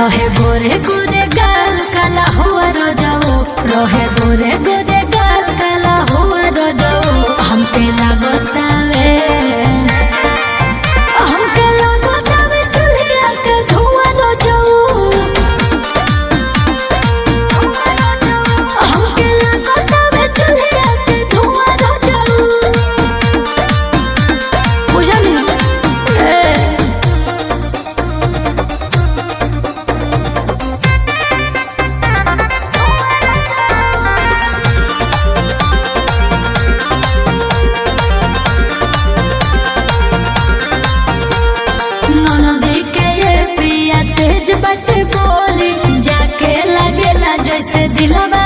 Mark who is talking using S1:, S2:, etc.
S1: रहे गोरे गोरे गाल काला हुआ रजऊ रहे गोरे गोरे गाल काला हुआ रजऊ हमके लागतावे चुल्हिया के धुआं रजऊ हमके लागतावे चुल्हिया के धुआं रजऊ बुझली तेज बट बोली जाके लगेला जैसे दिलवा